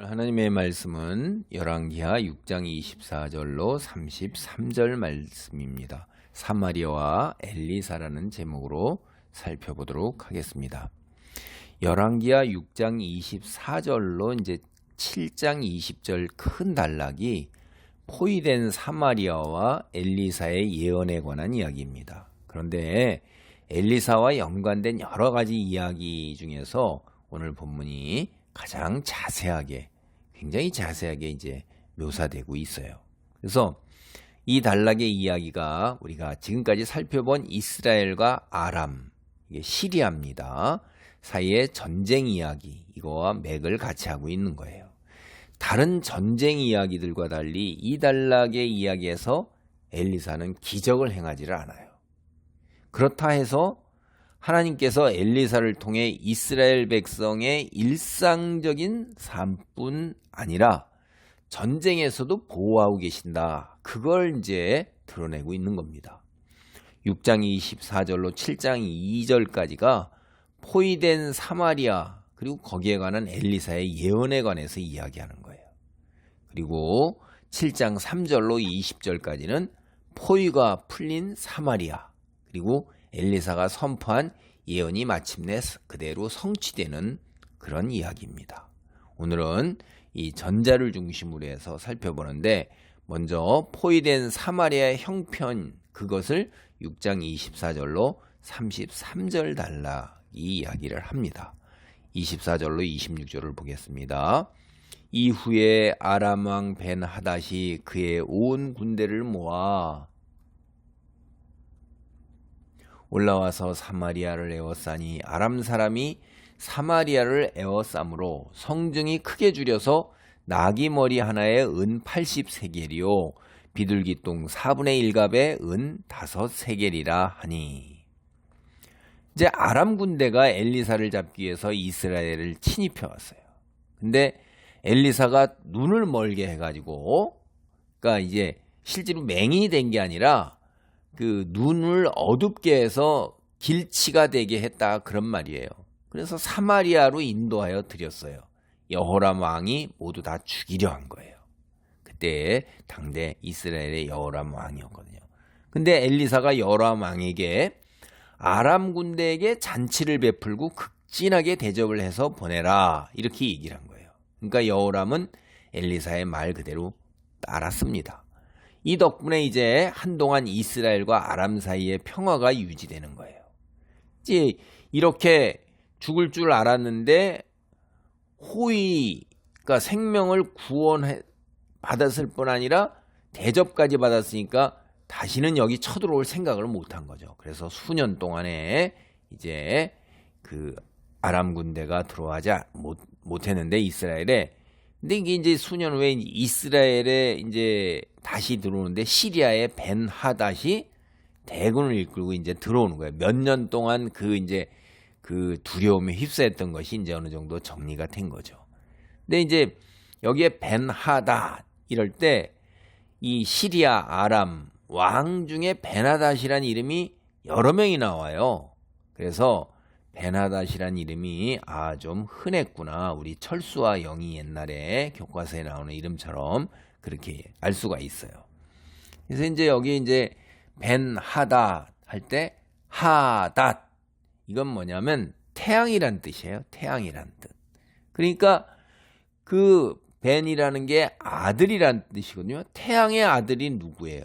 하나님의 말씀은 열왕기하 6장 24절로 33절 말씀입니다. 사마리아와 엘리사라는 제목으로 살펴보도록 하겠습니다. 열왕기하 6장 24절로 이제 7장 20절 큰 단락이 포위된 사마리아와 엘리사의 예언에 관한 이야기입니다. 그런데 엘리사와 연관된 여러 가지 이야기 중에서 오늘 본문이 가장 자세하게, 굉장히 자세하게 이제 묘사되고 있어요. 그래서 이 단락의 이야기가 우리가 지금까지 살펴본 이스라엘과 아람, 이게 시리아입니다. 사이의 전쟁 이야기, 이거와 맥을 같이 하고 있는 거예요. 다른 전쟁 이야기들과 달리 이 단락의 이야기에서 엘리사는 기적을 행하지를 않아요. 그렇다 해서 하나님께서 엘리사를 통해 이스라엘 백성의 일상적인 삶뿐 아니라 전쟁에서도 보호하고 계신다. 그걸 이제 드러내고 있는 겁니다. 6장 24절로 7장 2절까지가 포위된 사마리아 그리고 거기에 관한 엘리사의 예언에 관해서 이야기하는 거예요. 그리고 7장 3절로 20절까지는 포위가 풀린 사마리아 그리고 엘리사가 선포한 예언이 마침내 그대로 성취되는 그런 이야기입니다. 오늘은 이 전자를 중심으로 해서 살펴보는데 먼저 포위된 사마리아의 형편 그것을 6장 24절로 33절 단락이 이야기를 합니다. 24절로 26절을 보겠습니다. 이후에 아람 왕 벤하닷이 그의 온 군대를 모아 올라와서 사마리아를 에워싸니 아람 사람이 사마리아를 에워싸므로 성중이 크게 줄여서 나귀 머리 하나에 은 80세겔이요 비둘기똥 4분의 1갑에 은 5세겔이라 하니. 이제 아람 군대가 엘리사를 잡기 위해서 이스라엘을 침입해 왔어요. 근데 엘리사가 눈을 멀게 해가지고, 그러니까 이제 실제로 맹인이 된 게 아니라 그 눈을 어둡게 해서 길치가 되게 했다 그런 말이에요. 그래서 사마리아로 인도하여 드렸어요. 여호람 왕이 모두 다 죽이려 한 거예요. 그때 당대 이스라엘의 여호람 왕이었거든요. 근데 엘리사가 여호람 왕에게 아람 군대에게 잔치를 베풀고 극진하게 대접을 해서 보내라 이렇게 얘기를 한 거예요. 그러니까 여호람은 엘리사의 말 그대로 따랐습니다. 이 덕분에 이제 한동안 이스라엘과 아람 사이의 평화가 유지되는 거예요. 이제 이렇게 죽을 줄 알았는데 그러니까 생명을 받았을 뿐 아니라 대접까지 받았으니까 다시는 여기 쳐들어올 생각을 못한 거죠. 그래서 수년 동안에 이제 그 아람 군대가 들어가지 못했는데 이스라엘에. 근데 이게 이제 수년 후에 이스라엘에 이제 다시 들어오는데 시리아의 벤하닷이 대군을 이끌고 이제 들어오는 거예요. 몇 년 동안 그 이제 그 두려움에 휩싸였던 것이 이제 어느 정도 정리가 된 거죠. 근데 이제 여기에 벤하닷 이럴 때 이 시리아 아람 왕 중에 벤하닷이라는 이름이 여러 명이 나와요. 그래서 벤하닷이란 이름이 좀 흔했구나. 우리 철수와 영이 옛날에 교과서에 나오는 이름처럼 그렇게 알 수가 있어요. 그래서 이제 여기 이제 벤하닷 할 때 하닷 이건 뭐냐면 태양이란 뜻이에요. 태양이란 뜻. 그러니까 그 벤이라는 게 아들이란 뜻이거든요. 태양의 아들이 누구예요?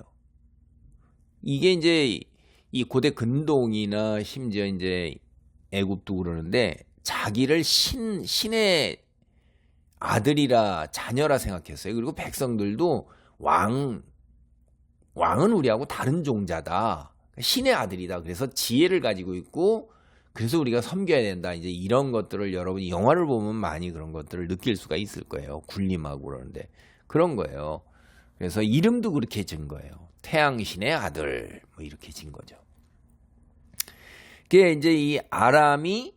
이게 이제 이 고대 근동이나 심지어 이제 애굽도 그러는데 자기를 신의 아들이라 자녀라 생각했어요. 그리고 백성들도 왕은 우리하고 다른 종자다. 신의 아들이다. 그래서 지혜를 가지고 있고 그래서 우리가 섬겨야 된다. 이제 이런 것들을 여러분이 영화를 보면 많이 그런 것들을 느낄 수가 있을 거예요. 군림하고 그러는데 그런 거예요. 그래서 이름도 그렇게 진 거예요. 태양신의 아들 뭐 이렇게 진 거죠. 그게 이제 이 아람이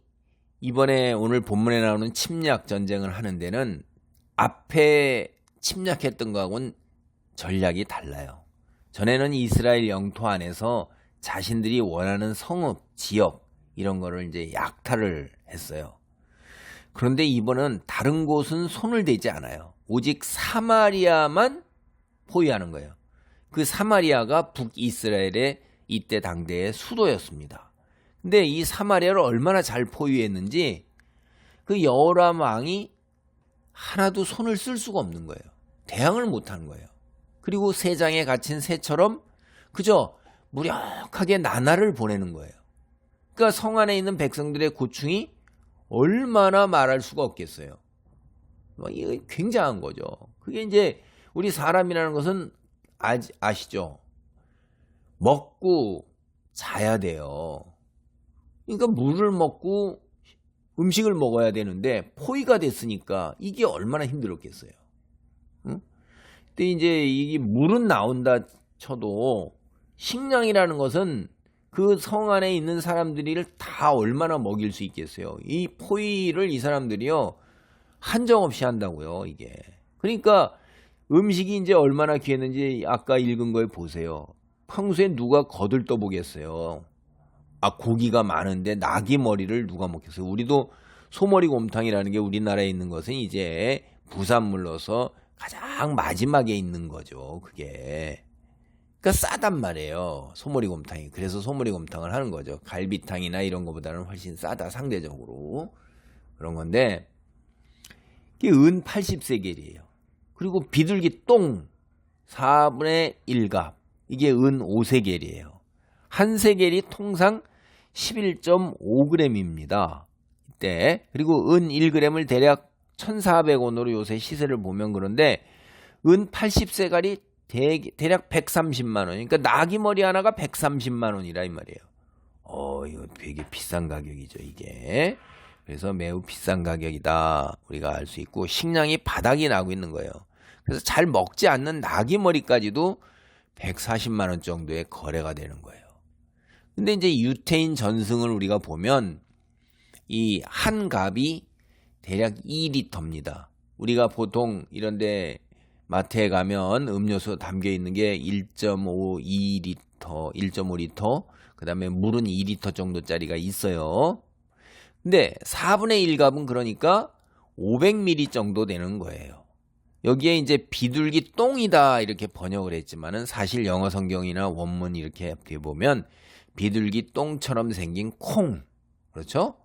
이번에 오늘 본문에 나오는 침략 전쟁을 하는 데는 앞에 침략했던 거하고는 전략이 달라요. 전에는 이스라엘 영토 안에서 자신들이 원하는 성읍, 지역 이런 거를 이제 약탈을 했어요. 그런데 이번은 다른 곳은 손을 대지 않아요. 오직 사마리아만 포위하는 거예요. 그 사마리아가 북이스라엘의 이때 당대의 수도였습니다. 근데 이 사마리아를 얼마나 잘 포위했는지 그 여호람 왕이 하나도 손을 쓸 수가 없는 거예요. 대항을 못하는 거예요. 그리고 새 장에 갇힌 새처럼 그저 무력하게 나날을 보내는 거예요. 그러니까 성 안에 있는 백성들의 고충이 얼마나 말할 수가 없겠어요. 이게 굉장한 거죠. 그게 이제 우리 사람이라는 것은 아시죠? 먹고 자야 돼요. 그러니까 물을 먹고 음식을 먹어야 되는데 포위가 됐으니까 이게 얼마나 힘들었겠어요. 응? 근데 이제 이게 물은 나온다 쳐도 식량이라는 것은 그 성 안에 있는 사람들을 다 얼마나 먹일 수 있겠어요. 이 포위를 이 사람들이요 한정없이 한다고요. 이게 그러니까 음식이 이제 얼마나 귀했는지 아까 읽은 거에 보세요. 평소에 누가 거들떠 보겠어요. 아, 고기가 많은데 나귀 머리를 누가 먹겠어요? 우리도 소머리 곰탕이라는 게 우리나라에 있는 것은 이제 부산물로서 가장 마지막에 있는 거죠. 그게. 그러니까 싸단 말이에요. 소머리 곰탕이. 그래서 소머리 곰탕을 하는 거죠. 갈비탕이나 이런 것보다는 훨씬 싸다, 상대적으로. 그런 건데, 이게 은 80세겔이에요. 그리고 비둘기 똥 4분의 1갑. 이게 은 5세겔이에요. 한 세겔이 통상 11.5g입니다. 이때. 그리고 은 1g을 대략 1,400원으로 요새 시세를 보면 그런데 은 80세겔이 대략 130만 원. 그러니까 나귀 머리 하나가 130만 원이라 이 말이에요. 이거 되게 비싼 가격이죠, 이게. 그래서 매우 비싼 가격이다. 우리가 알 수 있고 식량이 바닥이 나고 있는 거예요. 그래서 잘 먹지 않는 나귀 머리까지도 140만 원 정도의 거래가 되는 거예요. 근데 이제 유태인 전승을 우리가 보면 이 한 갑이 대략 2리터입니다. 우리가 보통 이런데 마트에 가면 음료수 담겨 있는 게 1.5, 2리터, 1.5리터, 그 다음에 물은 2리터 정도짜리가 있어요. 근데 4분의 1갑은 그러니까 500ml 정도 되는 거예요. 여기에 이제 비둘기 똥이다 이렇게 번역을 했지만은 사실 영어 성경이나 원문 이렇게 보면 비둘기 똥처럼 생긴 콩, 그렇죠?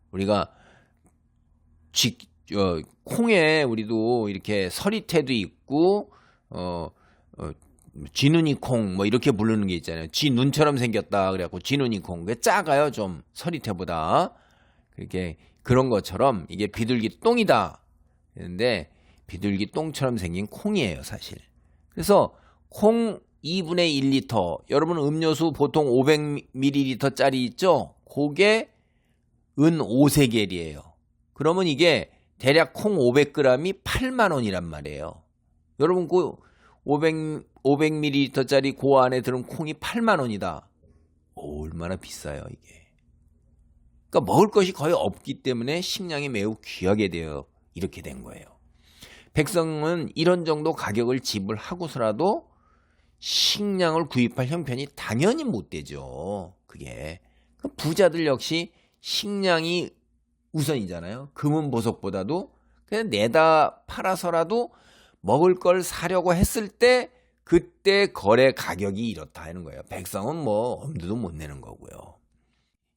우리가 콩에 우리도 이렇게 서리태도 있고 쥐눈이 콩 뭐 이렇게 부르는 게 있잖아요. 쥐 눈처럼 생겼다 그래갖고 쥐눈이 콩. 그게 작아요 좀 서리태보다. 그렇게 그런 것처럼 이게 비둘기 똥이다. 그런데 비둘기 똥처럼 생긴 콩이에요 사실. 그래서 콩 2분의 1리터. 여러분 음료수 보통 500ml짜리 있죠? 그게 은 5세겔이에요. 그러면 이게 대략 콩 500g이 8만 원이란 말이에요. 여러분 그 500ml짜리 그 안에 들은 콩이 8만 원이다. 얼마나 비싸요 이게. 그러니까 먹을 것이 거의 없기 때문에 식량이 매우 귀하게 되어 이렇게 된 거예요. 백성은 이런 정도 가격을 지불하고서라도 식량을 구입할 형편이 당연히 못 되죠. 그게 부자들 역시 식량이 우선이잖아요. 금은 보석보다도 그냥 내다 팔아서라도 먹을 걸 사려고 했을 때 그때 거래 가격이 이렇다 하는 거예요. 백성은 뭐 엄두도 못 내는 거고요.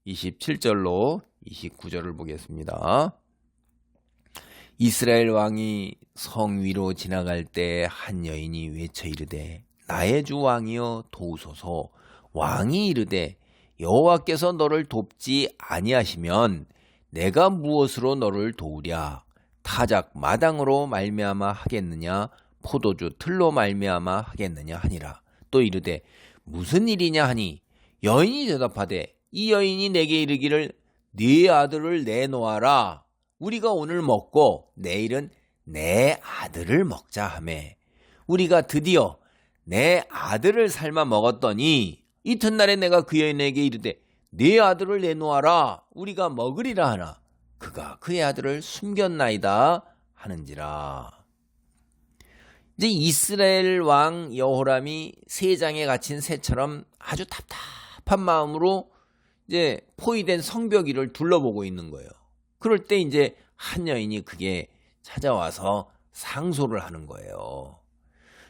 27절로 29절을 보겠습니다. 이스라엘 왕이 성 위로 지나갈 때 한 여인이 외쳐 이르되 나의 주 왕이여 도우소서. 왕이 이르되 여호와께서 너를 돕지 아니하시면 내가 무엇으로 너를 도우랴. 타작 마당으로 말미암아 하겠느냐 포도주 틀로 말미암아 하겠느냐 하니라. 또 이르되 무슨 일이냐 하니 여인이 대답하되 이 여인이 내게 이르기를 네 아들을 내놓아라. 우리가 오늘 먹고 내일은 내 아들을 먹자 하매 우리가 드디어 내 아들을 삶아 먹었더니 이튿날에 내가 그 여인에게 이르되 네 아들을 내놓아라. 우리가 먹으리라 하나 그가 그의 아들을 숨겼나이다 하는지라. 이제 이스라엘 왕 여호람이 새 장에 갇힌 새처럼 아주 답답한 마음으로 이제 포위된 성벽 위를 둘러보고 있는 거예요. 그럴 때 이제 한 여인이 그게 찾아와서 상소를 하는 거예요.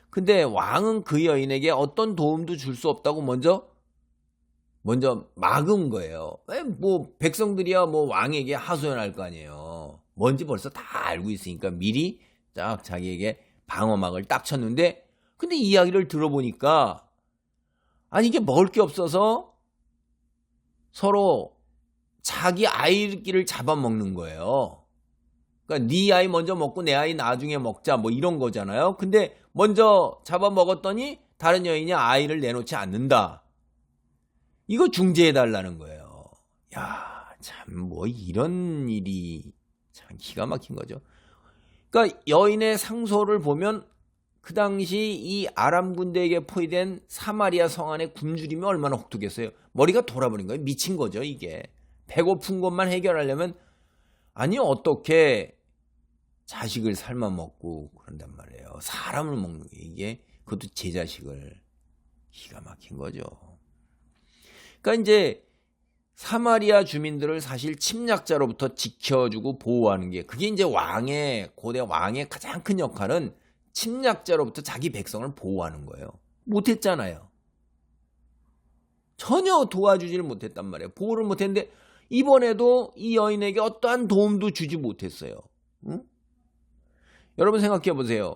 근데 왕은 그 여인에게 어떤 도움도 줄 수 없다고 먼저 막은 거예요. 뭐 백성들이야 뭐 왕에게 하소연할 거 아니에요. 뭔지 벌써 다 알고 있으니까 미리 딱 자기에게 방어막을 딱 쳤는데, 근데 이야기를 들어보니까 아니 이게 먹을 게 없어서 서로 자기 아이끼를 잡아먹는 거예요. 그러니까 네 아이 먼저 먹고 내 아이 나중에 먹자 뭐 이런 거잖아요. 근데 먼저 잡아먹었더니 다른 여인이 아이를 내놓지 않는다. 이거 중재해달라는 거예요. 야, 참 뭐 이런 일이 참 기가 막힌 거죠. 그러니까 여인의 상소를 보면 그 당시 이 아람 군대에게 포위된 사마리아 성 안에 굶주리면 얼마나 혹독했어요. 머리가 돌아버린 거예요. 미친 거죠 이게. 배고픈 것만 해결하려면 아니 어떻게 자식을 삶아 먹고 그런단 말이에요. 사람을 먹는 게 이게 그것도 제 자식을. 기가 막힌 거죠. 그러니까 이제 사마리아 주민들을 사실 침략자로부터 지켜주고 보호하는 게 그게 이제 고대 왕의 가장 큰 역할은 침략자로부터 자기 백성을 보호하는 거예요. 못했잖아요. 전혀 도와주지를 못했단 말이에요. 보호를 못했는데 이번에도 이 여인에게 어떠한 도움도 주지 못했어요. 응? 여러분 생각해 보세요.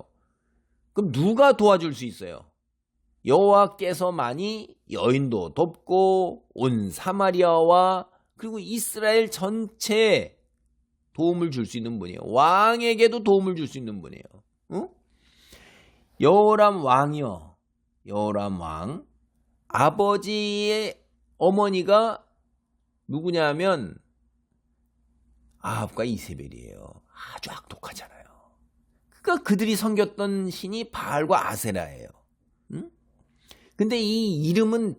그럼 누가 도와줄 수 있어요? 여호와께서만이 여인도 돕고 온 사마리아와 그리고 이스라엘 전체에 도움을 줄 수 있는 분이에요. 왕에게도 도움을 줄 수 있는 분이에요. 응? 여호람 왕이요. 여호람 왕 아버지의 어머니가 누구냐면 아합과 이세벨이에요. 아주 악독하잖아요. 그러니까 그들이 섬겼던 신이 바알과 아세라예요. 응? 근데 이 이름은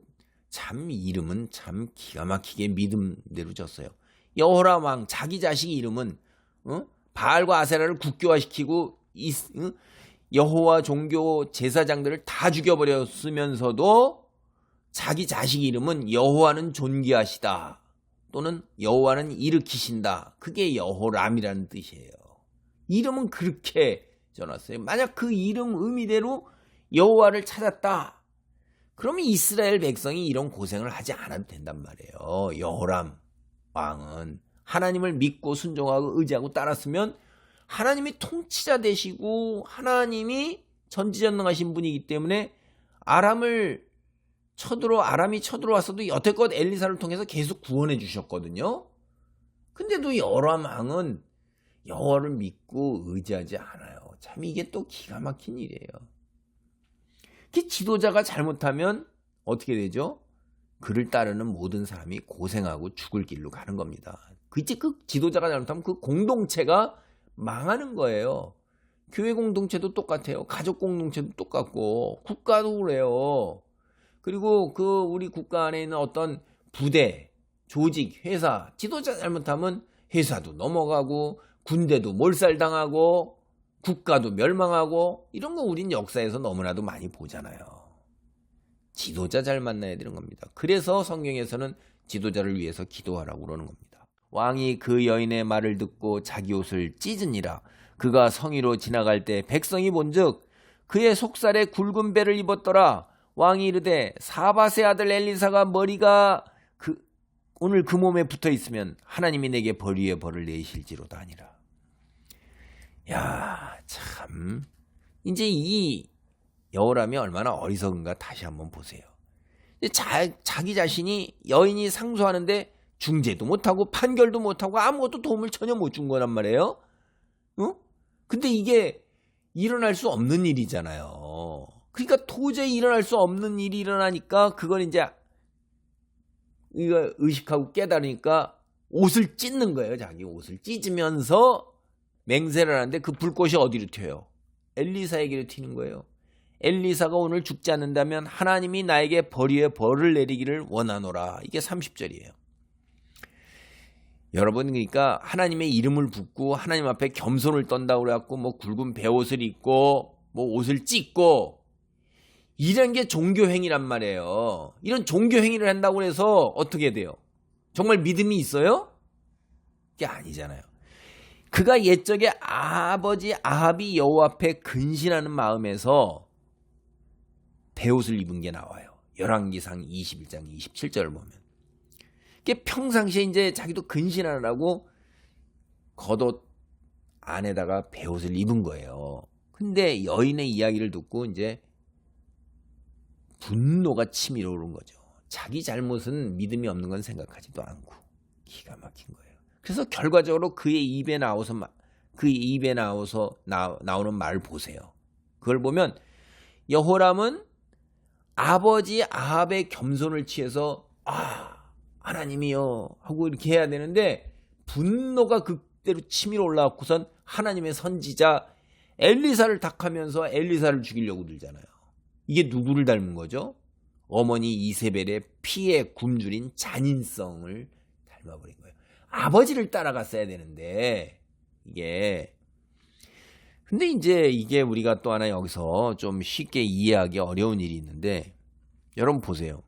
참 기가 막히게 믿음대로 졌어요. 여호람 왕 자기 자식 이름은 바알과 아세라를 국교화시키고 여호와 종교 제사장들을 다 죽여버렸으면서도 자기 자식 이름은 여호와는 존귀하시다 또는 여호와는 일으키신다. 그게 여호람이라는 뜻이에요. 이름은 그렇게 전했어요. 만약 그 이름 의미대로 여호와를 찾았다. 그러면 이스라엘 백성이 이런 고생을 하지 않아도 된단 말이에요. 여호람 왕은 하나님을 믿고 순종하고 의지하고 따랐으면 하나님이 통치자 되시고 하나님이 전지전능하신 분이기 때문에 아람이 쳐들어왔어도 여태껏 엘리사를 통해서 계속 구원해 주셨거든요. 근데도 여호람 왕은 여호와를 믿고 의지하지 않아요. 참 이게 또 기가 막힌 일이에요. 그 지도자가 잘못하면 어떻게 되죠? 그를 따르는 모든 사람이 고생하고 죽을 길로 가는 겁니다. 그 지도자가 잘못하면 그 공동체가 망하는 거예요. 교회 공동체도 똑같아요. 가족 공동체도 똑같고 국가도 그래요. 그리고 우리 국가 안에 있는 어떤 부대, 조직, 회사, 지도자 잘못하면 회사도 넘어가고 군대도 몰살당하고 국가도 멸망하고 이런 거 우린 역사에서 너무나도 많이 보잖아요. 지도자 잘 만나야 되는 겁니다. 그래서 성경에서는 지도자를 위해서 기도하라고 그러는 겁니다. 왕이 그 여인의 말을 듣고 자기 옷을 찢으니라. 그가 성위로 지나갈 때 백성이 본즉 그의 속살에 굵은 배를 입었더라. 왕이 이르되 사밧의 아들 엘리사가 머리가 오늘 그 몸에 붙어 있으면 하나님이 내게 벌 위에 벌을 내실지로다 하니라. 야, 참 이제 이 여호람이 얼마나 어리석은가 다시 한번 보세요. 자기 자신이 여인이 상소하는데 중재도 못하고 판결도 못하고 아무것도 도움을 전혀 못 준 거란 말이에요. 근데 이게 일어날 수 없는 일이잖아요. 그러니까 도저히 일어날 수 없는 일이 일어나니까 그걸 이제 이거 의식하고 깨달으니까 옷을 찢는 거예요. 자기 옷을 찢으면서 맹세를 하는데 그 불꽃이 어디로 튀어요? 엘리사에게로 튀는 거예요. 엘리사가 오늘 죽지 않는다면 하나님이 나에게 벌 위에 벌을 내리기를 원하노라. 이게 30절이에요. 여러분 그러니까 하나님의 이름을 붙고 하나님 앞에 겸손을 떤다고 그래갖고 뭐 굵은 베옷을 입고 뭐 옷을 찢고 이런 게 종교행위란 말이에요. 이런 종교행위를 한다고 해서 어떻게 돼요? 정말 믿음이 있어요? 그게 아니잖아요. 그가 옛적에 아버지 아합이 여호와 앞에 근신하는 마음에서 베옷을 입은 게 나와요. 열왕기상 21장 27절을 보면. 이게 평상시에 이제 자기도 근신하라고 겉옷 안에다가 베옷을 입은 거예요. 근데 여인의 이야기를 듣고 이제 분노가 치밀어 오른 거죠. 자기 잘못은 믿음이 없는 건 생각하지도 않고 기가 막힌 거예요. 그래서 결과적으로 그의 입에 나오는 말을 보세요. 그걸 보면 여호람은 아버지 아합의 겸손을 취해서 하나님이요 하고 이렇게 해야 되는데 분노가 그대로 치밀어 올라왔고선 하나님의 선지자 엘리사를 탁하면서 엘리사를 죽이려고 들잖아요. 이게 누구를 닮은 거죠? 어머니 이세벨의 피에 굶주린 잔인성을 닮아버린 거예요. 아버지를 따라갔어야 되는데 근데 이제 이게 우리가 또 하나 여기서 좀 쉽게 이해하기 어려운 일이 있는데 여러분 보세요.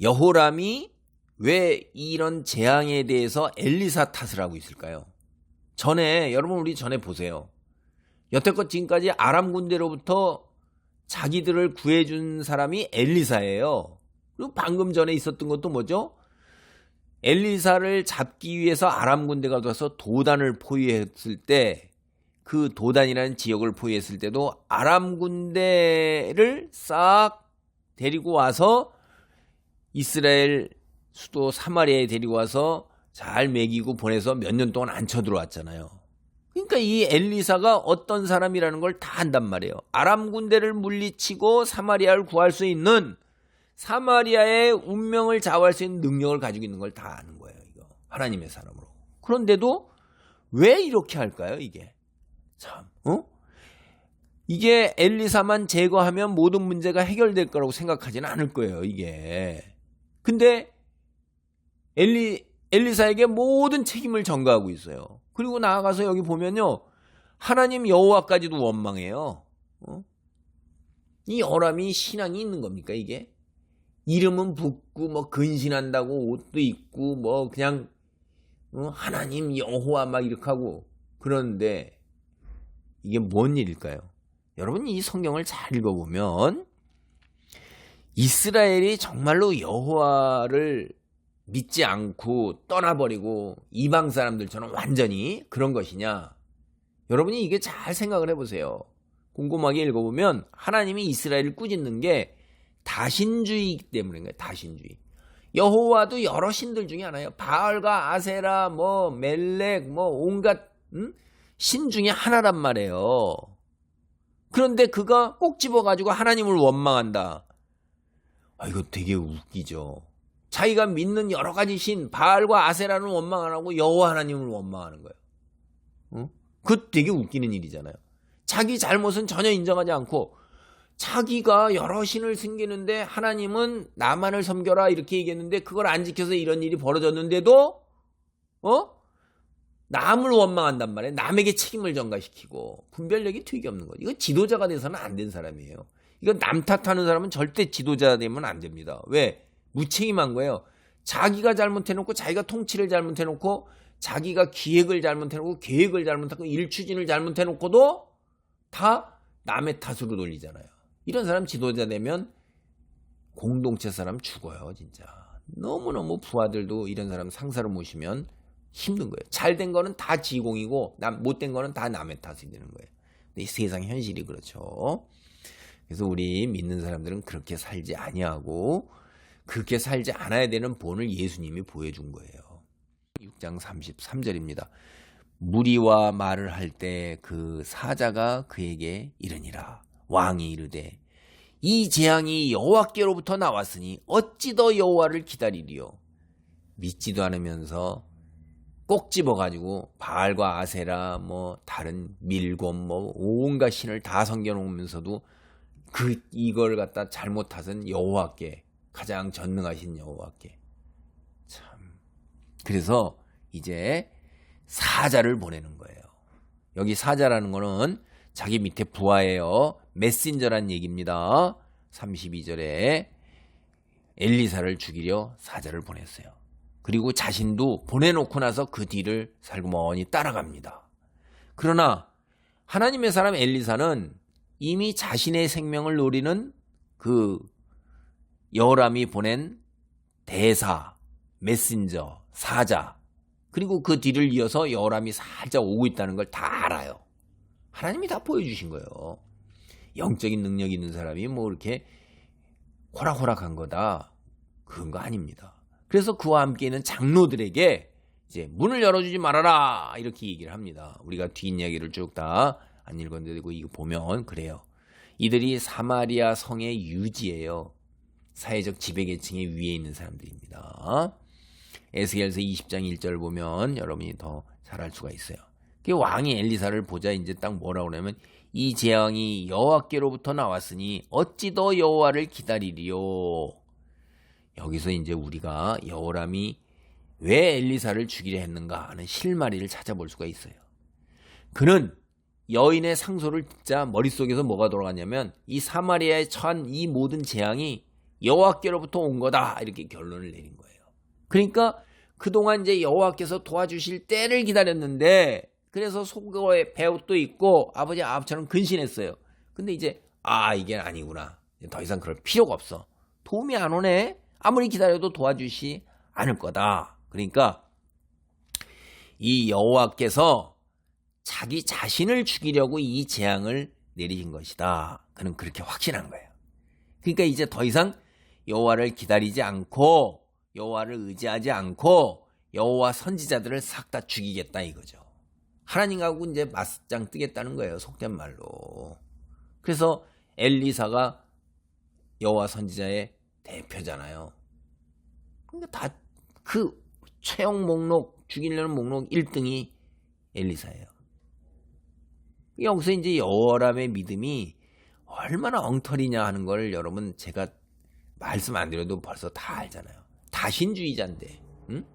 여호람이 왜 이런 재앙에 대해서 엘리사 탓을 하고 있을까요? 우리 전에 보세요. 여태껏 지금까지 아람 군대로부터 자기들을 구해준 사람이 엘리사예요. 그리고 방금 전에 있었던 것도 뭐죠? 엘리사를 잡기 위해서 아람 군대가 들어서 도단을 포위했을 때 그 도단이라는 지역을 포위했을 때도 아람 군대를 싹 데리고 와서 이스라엘 수도 사마리아에 데리고 와서 잘 먹이고 보내서 몇 년 동안 안 쳐들어왔잖아요. 그러니까 이 엘리사가 어떤 사람이라는 걸 다 안단 말이에요. 아람 군대를 물리치고 사마리아를 구할 수 있는 사마리아의 운명을 좌우할 수 있는 능력을 가지고 있는 걸 다 아는 거예요. 이거 하나님의 사람으로. 그런데도 왜 이렇게 할까요? 이게 참 이게 엘리사만 제거하면 모든 문제가 해결될 거라고 생각하지는 않을 거예요. 이게 근데 엘리사에게 모든 책임을 전가하고 있어요. 그리고 나아가서 여기 보면요. 하나님 여호와까지도 원망해요. 이 여호람이 신앙이 있는 겁니까 이게? 이름은 붙고 뭐 근신한다고 옷도 입고 뭐 그냥 하나님 여호와 막 이렇게 하고 그러는데 이게 뭔 일일까요? 여러분 이 성경을 잘 읽어보면 이스라엘이 정말로 여호와를 믿지 않고 떠나버리고 이방 사람들처럼 완전히 그런 것이냐? 여러분이 이게 잘 생각을 해보세요. 꼼꼼하게 읽어보면 하나님이 이스라엘을 꾸짖는 게 다신주의이기 때문인 거예요. 다신주의. 여호와도 여러 신들 중에 하나예요. 바알과 아세라, 뭐 멜렉, 뭐 온갖 신 중에 하나란 말이에요. 그런데 그가 꼭 집어가지고 하나님을 원망한다. 이거 되게 웃기죠. 자기가 믿는 여러 가지 신, 바알과 아세라는 원망 안 하고 여호와 하나님을 원망하는 거예요. 그거 되게 웃기는 일이잖아요. 자기 잘못은 전혀 인정하지 않고 자기가 여러 신을 섬기는데 하나님은 나만을 섬겨라 이렇게 얘기했는데 그걸 안 지켜서 이런 일이 벌어졌는데도 남을 원망한단 말이에요. 남에게 책임을 전가시키고 분별력이 되게 없는 거죠. 이거 지도자가 돼서는 안 된 사람이에요. 이거 남 탓하는 사람은 절대 지도자 되면 안 됩니다. 왜? 무책임한 거예요. 자기가 잘못해놓고 자기가 통치를 잘못해놓고 자기가 기획을 잘못해놓고 계획을 잘못하고 일 추진을 잘못해놓고도 다 남의 탓으로 돌리잖아요. 이런 사람 지도자 되면 공동체 사람 죽어요. 진짜 너무너무 부하들도 이런 사람 상사로 모시면 힘든 거예요. 잘된 거는 다 지공이고 못된 거는 다 남의 탓이 되는 거예요. 근데 이 세상 현실이 그렇죠. 그래서 우리 믿는 사람들은 그렇게 살지 아니하고 그렇게 살지 않아야 되는 본을 예수님이 보여준 거예요. 6장 33절입니다. 무리와 말을 할 때 그 사자가 그에게 이르니라. 왕이 이르되 이 재앙이 여호와께로부터 나왔으니 어찌 더 여호와를 기다리리요. 믿지도 않으면서 꼭 집어가지고 바알과 아세라 뭐 다른 밀곰 뭐 온갖 신을 다 섬겨놓으면서도 이걸 갖다 잘못 탓은 여호와께, 가장 전능하신 여호와께. 참. 그래서 이제 사자를 보내는 거예요. 여기 사자라는 거는 자기 밑에 부하예요. 메신저란 얘기입니다. 32절에 엘리사를 죽이려 사자를 보냈어요. 그리고 자신도 보내놓고 나서 그 뒤를 살구머니 따라갑니다. 그러나 하나님의 사람 엘리사는 이미 자신의 생명을 노리는 그 여호람이 보낸 대사, 메신저, 사자, 그리고 그 뒤를 이어서 여호람이 살짝 오고 있다는 걸 다 알아요. 하나님이 다 보여주신 거예요. 영적인 능력이 있는 사람이 뭐 이렇게 호락호락한 거다, 그런 거 아닙니다. 그래서 그와 함께 있는 장로들에게 이제 문을 열어주지 말아라 이렇게 얘기를 합니다. 우리가 뒷이야기를 쭉 다 안 읽었는데 이거 보면 그래요. 이들이 사마리아 성의 유지예요. 사회적 지배계층의 위에 있는 사람들입니다. 에스겔서 20장 1절 보면 여러분이 더 잘 알 수가 있어요. 그 왕이 엘리사를 보자 이제 딱 뭐라고 그러냐면 이 재앙이 여호와께로부터 나왔으니 어찌 더 여호와를 기다리리요. 여기서 이제 우리가 여호람이 왜 엘리사를 죽이려 했는가 하는 실마리를 찾아볼 수가 있어요. 그는 여인의 상소를 듣자 머릿속에서 뭐가 돌아갔냐면 이 사마리아에 처한 이 모든 재앙이 여호와께로부터 온 거다 이렇게 결론을 내린 거예요. 그러니까 그동안 이제 여호와께서 도와주실 때를 기다렸는데 그래서 속에 배옷도 있고 아버지 아합처럼 근신했어요. 근데 이제 이게 아니구나. 더 이상 그럴 필요가 없어. 도움이 안 오네. 아무리 기다려도 도와주시 않을 거다. 그러니까 이 여호와께서 자기 자신을 죽이려고 이 재앙을 내리신 것이다. 그는 그렇게 확신한 거예요. 그러니까 이제 더 이상 여호와를 기다리지 않고 여호와를 의지하지 않고 여호와 선지자들을 싹 다 죽이겠다 이거죠. 하나님하고 이제 맞짱 뜨겠다는 거예요. 속된 말로. 그래서 엘리사가 여호와 선지자의 대표잖아요. 그러니까 다 그 채용 목록, 죽이려는 목록 1등이 엘리사예요. 여기서 이제 여호람의 믿음이 얼마나 엉터리냐 하는 걸 여러분 제가 말씀 안 드려도 벌써 다 알잖아요. 다신주의자인데, 응?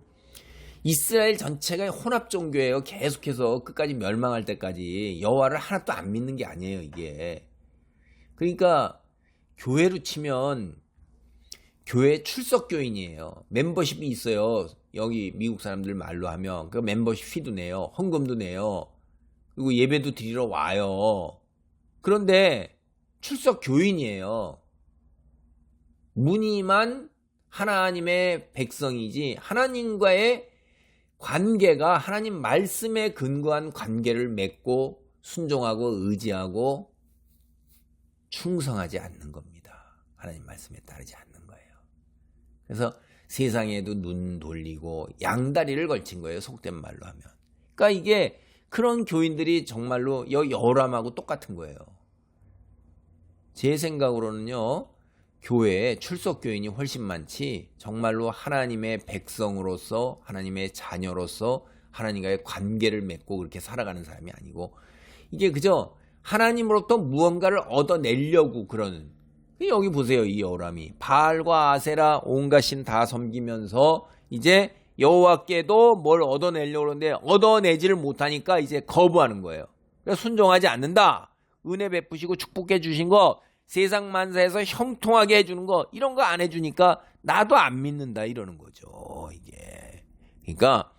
이스라엘 전체가 혼합 종교예요. 계속해서 끝까지 멸망할 때까지 여호와를 하나도 안 믿는 게 아니에요, 이게. 그러니까 교회로 치면 교회 출석 교인이에요. 멤버십이 있어요. 여기 미국 사람들 말로 하면 그 멤버십 피도 내요. 헌금도 내요. 그리고 예배도 드리러 와요. 그런데 출석 교인이에요. 무늬만 하나님의 백성이지 하나님과의 관계가 하나님 말씀에 근거한 관계를 맺고 순종하고 의지하고 충성하지 않는 겁니다. 하나님 말씀에 따르지 않는 거예요. 그래서 세상에도 눈 돌리고 양다리를 걸친 거예요. 속된 말로 하면. 그러니까 이게 그런 교인들이 정말로 여호람하고 똑같은 거예요. 제 생각으로는요. 교회에 출석 교인이 훨씬 많지 정말로 하나님의 백성으로서 하나님의 자녀로서 하나님과의 관계를 맺고 그렇게 살아가는 사람이 아니고 이게 그저 하나님으로부터 무언가를 얻어내려고 그러는. 여기 보세요. 이 여호람이 바알과 아세라 온갖 신 다 섬기면서 이제 여호와께도 뭘 얻어내려고 그러는데 얻어내지를 못하니까 이제 거부하는 거예요. 그래서 순종하지 않는다. 은혜 베푸시고 축복해 주신 거 세상 만사에서 형통하게 해주는 거 이런 거 안 해주니까 나도 안 믿는다 이러는 거죠. 이게 그러니까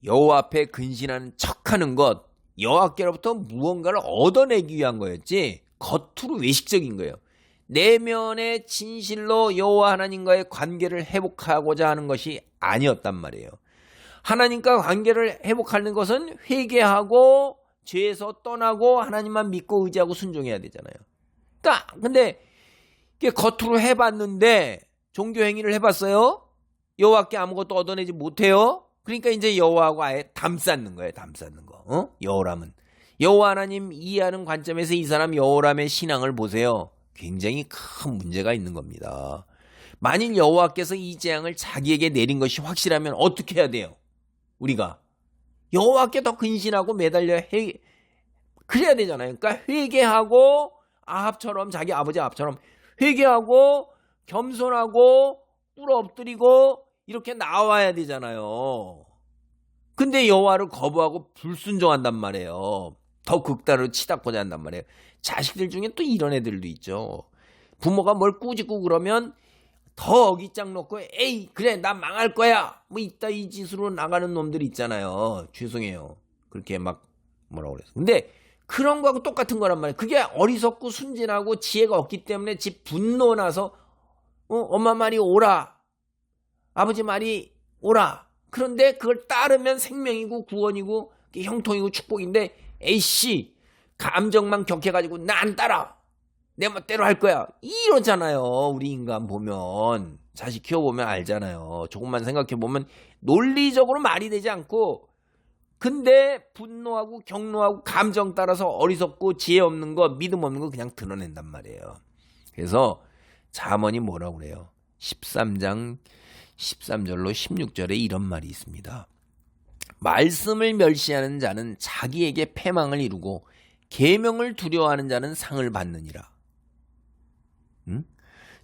여호와 앞에 근신하는 척하는 것 여호와께로부터 무언가를 얻어내기 위한 거였지 겉으로 외식적인 거예요. 내면의 진실로 여호와 하나님과의 관계를 회복하고자 하는 것이 아니었단 말이에요. 하나님과 관계를 회복하는 것은 회개하고 죄에서 떠나고 하나님만 믿고 의지하고 순종해야 되잖아요. 그러니까 근데 이게 겉으로 해봤는데 종교 행위를 해봤어요. 여호와께 아무것도 얻어내지 못해요. 그러니까 이제 여호와하고 아예 담쌓는 거예요. 담쌓는 거. 여호람은 여호와 하나님 이해하는 관점에서 이 사람 여호람의 신앙을 보세요. 굉장히 큰 문제가 있는 겁니다. 만일 여호와께서 이 재앙을 자기에게 내린 것이 확실하면 어떻게 해야 돼요? 우리가 여호와께 더 근신하고 매달려 그래야 되잖아요. 그러니까 회개하고 아합처럼 자기 아버지 아합처럼 회개하고 겸손하고 꿇어 엎드리고 이렇게 나와야 되잖아요. 근데 여호와를 거부하고 불순종한단 말이에요. 더 극단으로 치닫고자 한단 말이에요. 자식들 중에 또 이런 애들도 있죠. 부모가 뭘 꾸짖고 그러면 더 어깃장 놓고 에이 그래 나 망할 거야 뭐 이따 이 짓으로 나가는 놈들 있잖아요. 죄송해요. 그렇게 막 뭐라고 그래서. 근데 그런 거하고 똑같은 거란 말이에요. 그게 어리석고 순진하고 지혜가 없기 때문에 지 분노 나서 엄마 말이 옳아. 아버지 말이 옳아. 그런데 그걸 따르면 생명이고 구원이고 형통이고 축복인데 에이씨 감정만 격해가지고 나 안 따라. 내 멋대로 할 거야. 이러잖아요. 우리 인간 보면. 자식 키워보면 알잖아요. 조금만 생각해보면 논리적으로 말이 되지 않고 근데 분노하고 경노하고 감정 따라서 어리석고 지혜 없는 거 믿음 없는 거 그냥 드러낸단 말이에요. 그래서 잠언이 뭐라고 그래요? 13장 13절로 16절에 이런 말이 있습니다. 말씀을 멸시하는 자는 자기에게 패망을 이루고 계명을 두려워하는 자는 상을 받느니라.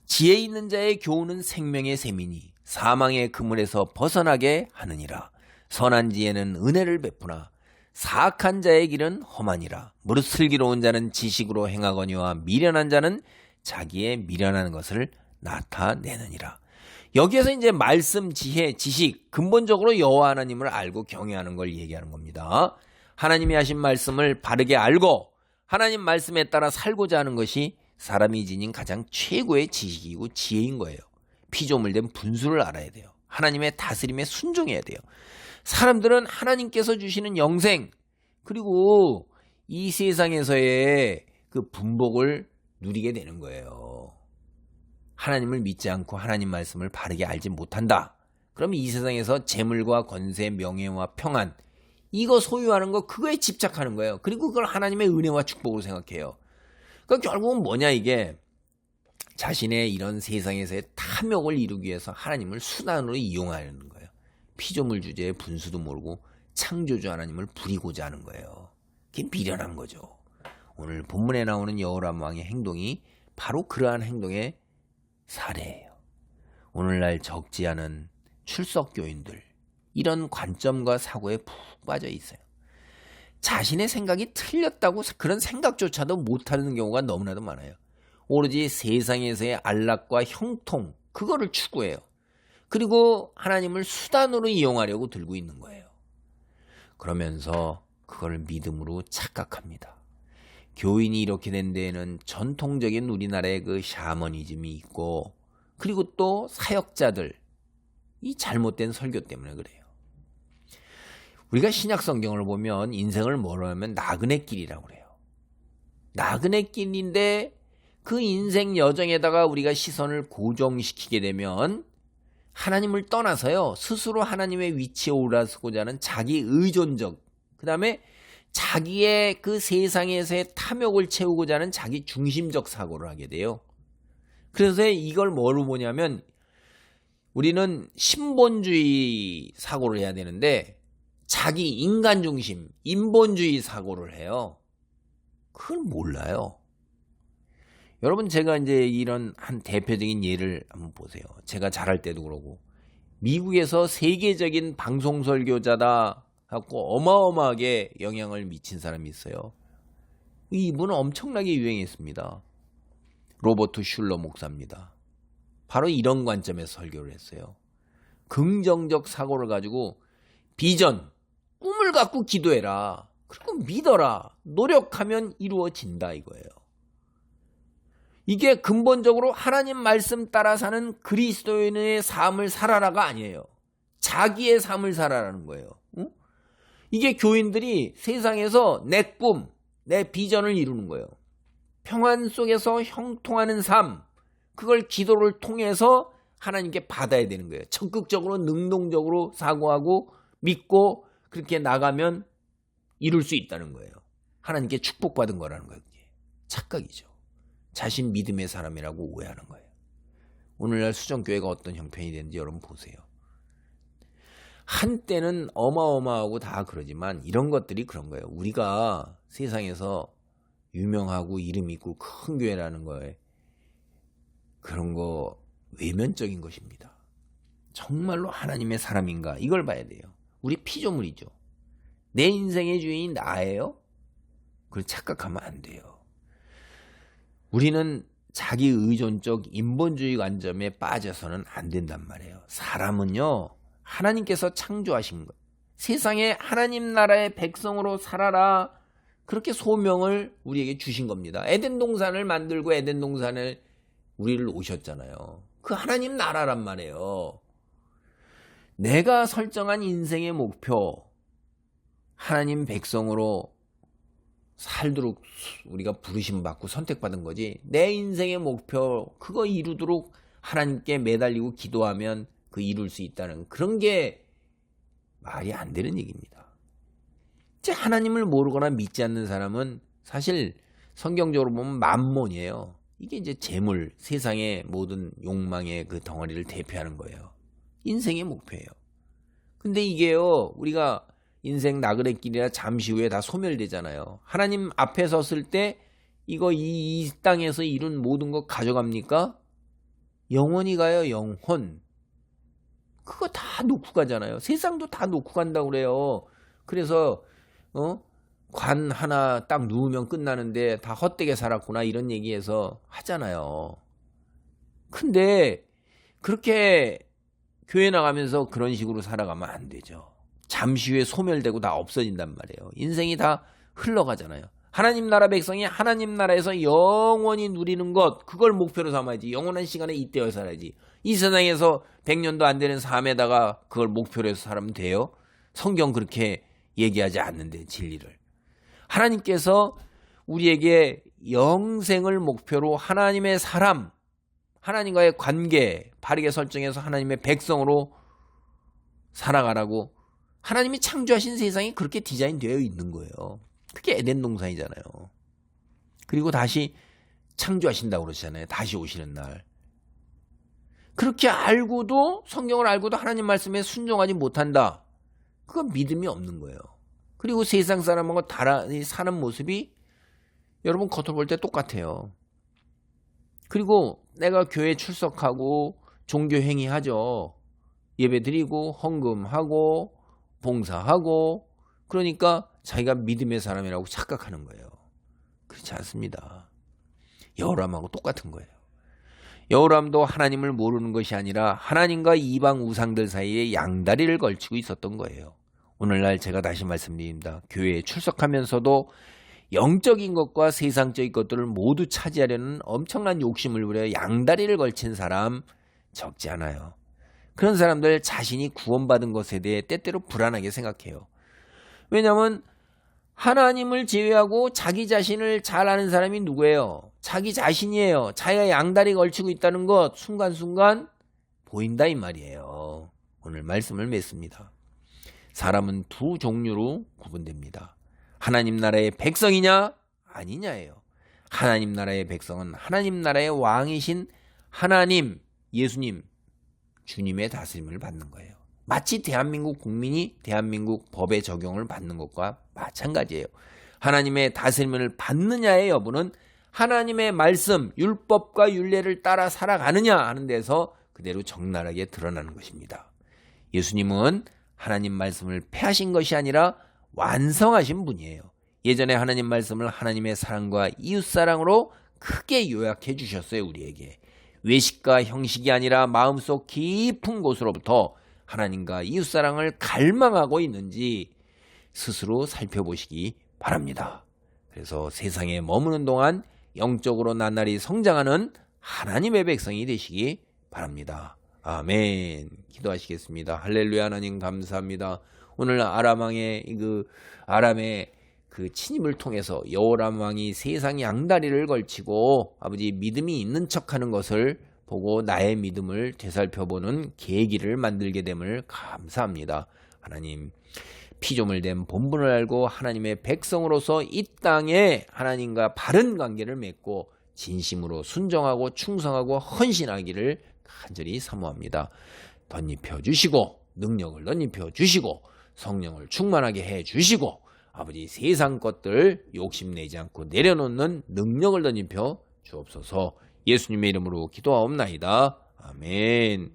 지혜 있는 자의 교훈은 생명의 셈이니 사망의 그물에서 벗어나게 하느니라. 선한 지혜는 은혜를 베푸나 사악한 자의 길은 험하니라. 무릇 슬기로운 자는 지식으로 행하거니와 미련한 자는 자기의 미련한 것을 나타내느니라. 여기에서 이제 말씀, 지혜, 지식, 근본적으로 여호와 하나님을 알고 경외하는 걸 얘기하는 겁니다. 하나님이 하신 말씀을 바르게 알고 하나님 말씀에 따라 살고자 하는 것이 사람이 지닌 가장 최고의 지식이고 지혜인 거예요. 피조물된 분수를 알아야 돼요. 하나님의 다스림에 순종해야 돼요. 사람들은 하나님께서 주시는 영생 그리고 이 세상에서의 그 분복을 누리게 되는 거예요. 하나님을 믿지 않고 하나님 말씀을 바르게 알지 못한다. 그럼 이 세상에서 재물과 권세, 명예와 평안 이거 소유하는 거 그거에 집착하는 거예요. 그리고 그걸 하나님의 은혜와 축복으로 생각해요. 그러니까 결국은 뭐냐 이게 자신의 이런 세상에서의 탐욕을 이루기 위해서 하나님을 수단으로 이용하는 거예요. 피조물 주제의 분수도 모르고 창조주 하나님을 부리고자 하는 거예요. 그게 미련한 거죠. 오늘 본문에 나오는 여호람 왕의 행동이 바로 그러한 행동의 사례예요. 오늘날 적지 않은 출석교인들 이런 관점과 사고에 푹 빠져 있어요. 자신의 생각이 틀렸다고 그런 생각조차도 못하는 경우가 너무나도 많아요. 오로지 세상에서의 안락과 형통 그거를 추구해요. 그리고 하나님을 수단으로 이용하려고 들고 있는 거예요. 그러면서 그걸 믿음으로 착각합니다. 교인이 이렇게 된 데에는 전통적인 우리나라의 그 샤머니즘이 있고 그리고 또 사역자들 이 잘못된 설교 때문에 그래요. 우리가 신약 성경을 보면 인생을 뭐라 하면 나그네 길이라고 그래요. 나그네 길인데 그 인생 여정에다가 우리가 시선을 고정시키게 되면 하나님을 떠나서요. 스스로 하나님의 위치에 올라서고자 하는 자기 의존적 그 다음에 자기의 그 세상에서의 탐욕을 채우고자 하는 자기 중심적 사고를 하게 돼요. 그래서 이걸 뭐로 보냐면 우리는 신본주의 사고를 해야 되는데 자기 인간 중심, 인본주의 사고를 해요. 그걸 몰라요. 여러분 제가 이제 이런 한 대표적인 예를 한번 보세요. 제가 잘할 때도 그러고 미국에서 세계적인 방송 설교자다 하고 어마어마하게 영향을 미친 사람이 있어요. 이분은 엄청나게 유행했습니다. 로버트 슐러 목사입니다. 바로 이런 관점에서 설교를 했어요. 긍정적 사고를 가지고 비전, 꿈을 갖고 기도해라. 그리고 믿어라. 노력하면 이루어진다 이거예요. 이게 근본적으로 하나님 말씀 따라 사는 그리스도인의 삶을 살아라가 아니에요. 자기의 삶을 살아라는 거예요. 응? 이게 교인들이 세상에서 내 꿈, 내 비전을 이루는 거예요. 평안 속에서 형통하는 삶, 그걸 기도를 통해서 하나님께 받아야 되는 거예요. 적극적으로 능동적으로 사고하고 믿고 그렇게 나가면 이룰 수 있다는 거예요. 하나님께 축복받은 거라는 거예요. 착각이죠. 자신 믿음의 사람이라고 오해하는 거예요. 오늘날 수정교회가 어떤 형편이 되는지 여러분 보세요. 한때는 어마어마하고 다 그러지만 이런 것들이 그런 거예요. 우리가 세상에서 유명하고 이름 있고 큰 교회라는 거에 그런 거 외면적인 것입니다. 정말로 하나님의 사람인가 이걸 봐야 돼요. 우리 피조물이죠. 내 인생의 주인이 나예요? 그걸 착각하면 안 돼요. 우리는 자기 의존적 인본주의 관점에 빠져서는 안 된단 말이에요. 사람은요, 하나님께서 창조하신 거예요. 세상에 하나님 나라의 백성으로 살아라. 그렇게 소명을 우리에게 주신 겁니다. 에덴 동산을 만들고 에덴 동산을 우리를 오셨잖아요. 그 하나님 나라란 말이에요. 내가 설정한 인생의 목표, 하나님 백성으로 살도록 우리가 부르심 받고 선택받은 거지. 내 인생의 목표 그거 이루도록 하나님께 매달리고 기도하면 그 이룰 수 있다는 그런 게 말이 안 되는 얘기입니다. 이제 하나님을 모르거나 믿지 않는 사람은 사실 성경적으로 보면 만몬이에요. 이게 이제 재물, 세상의 모든 욕망의 그 덩어리를 대표하는 거예요. 인생의 목표예요. 근데 이게요, 우리가 인생 나그네길이라 잠시 후에 다 소멸되잖아요. 하나님 앞에 섰을 때 이거 이 땅에서 이룬 모든 거 가져갑니까? 영원히 가요. 영혼. 그거 다 놓고 가잖아요. 세상도 다 놓고 간다고 그래요. 그래서 관 하나 딱 누우면 끝나는데 다 헛되게 살았구나 이런 얘기해서 하잖아요. 근데 그렇게 교회 나가면서 그런 식으로 살아가면 안 되죠. 잠시 후에 소멸되고 다 없어진단 말이에요. 인생이 다 흘러가잖아요. 하나님 나라 백성이 하나님 나라에서 영원히 누리는 것, 그걸 목표로 삼아야지. 영원한 시간에 이때여 살아야지. 이 세상에서 100년도 안 되는 삶에다가 그걸 목표로 해서 살면 돼요? 성경 그렇게 얘기하지 않는데, 진리를. 하나님께서 우리에게 영생을 목표로 하나님의 사람, 하나님과의 관계 바르게 설정해서 하나님의 백성으로 살아가라고 하나님이 창조하신 세상이 그렇게 디자인되어 있는 거예요. 그게 에덴 동산이잖아요. 그리고 다시 창조하신다고 그러잖아요. 다시 오시는 날. 그렇게 알고도, 성경을 알고도 하나님 말씀에 순종하지 못한다. 그건 믿음이 없는 거예요. 그리고 세상 사람하고 다르게 사는 모습이 여러분 겉으로 볼 때 똑같아요. 그리고 내가 교회 출석하고 종교 행위하죠. 예배 드리고 헌금하고 봉사하고, 그러니까 자기가 믿음의 사람이라고 착각하는 거예요. 그렇지 않습니다. 여호람하고 똑같은 거예요. 여호람도 하나님을 모르는 것이 아니라 하나님과 이방 우상들 사이에 양다리를 걸치고 있었던 거예요. 오늘날 제가 다시 말씀드립니다. 교회에 출석하면서도 영적인 것과 세상적인 것들을 모두 차지하려는 엄청난 욕심을 부려 양다리를 걸친 사람 적지 않아요. 그런 사람들 자신이 구원받은 것에 대해 때때로 불안하게 생각해요. 왜냐하면 하나님을 제외하고 자기 자신을 잘 아는 사람이 누구예요? 자기 자신이에요. 자기가 양다리 걸치고 있다는 것 순간순간 보인다 이 말이에요. 오늘 말씀을 맺습니다. 사람은 두 종류로 구분됩니다. 하나님 나라의 백성이냐 아니냐예요. 하나님 나라의 백성은 하나님 나라의 왕이신 하나님, 예수님, 주님의 다스림을 받는 거예요. 마치 대한민국 국민이 대한민국 법의 적용을 받는 것과 마찬가지예요. 하나님의 다스림을 받느냐의 여부는 하나님의 말씀, 율법과 율례를 따라 살아가느냐 하는 데서 그대로 적나라하게 드러나는 것입니다. 예수님은 하나님 말씀을 폐하신 것이 아니라 완성하신 분이에요. 예전에 하나님 말씀을 하나님의 사랑과 이웃사랑으로 크게 요약해 주셨어요. 우리에게. 외식과 형식이 아니라 마음속 깊은 곳으로부터 하나님과 이웃사랑을 갈망하고 있는지 스스로 살펴보시기 바랍니다. 그래서 세상에 머무는 동안 영적으로 나날이 성장하는 하나님의 백성이 되시기 바랍니다. 아멘. 기도하시겠습니다. 할렐루야. 하나님 감사합니다. 오늘 아람의 그 침입을 통해서 여호람 왕이 세상 양다리를 걸치고 아버지 믿음이 있는 척하는 것을 보고 나의 믿음을 되살펴보는 계기를 만들게 됨을 감사합니다. 하나님, 피조물된 본분을 알고 하나님의 백성으로서 이 땅에 하나님과 바른 관계를 맺고 진심으로 순종하고 충성하고 헌신하기를 간절히 사모합니다. 덧입혀 주시고 능력을 덧입혀 주시고 성령을 충만하게 해 주시고 아버지 세상 것들 욕심내지 않고 내려놓는 능력을 덧입혀 주옵소서. 예수님의 이름으로 기도하옵나이다. 아멘.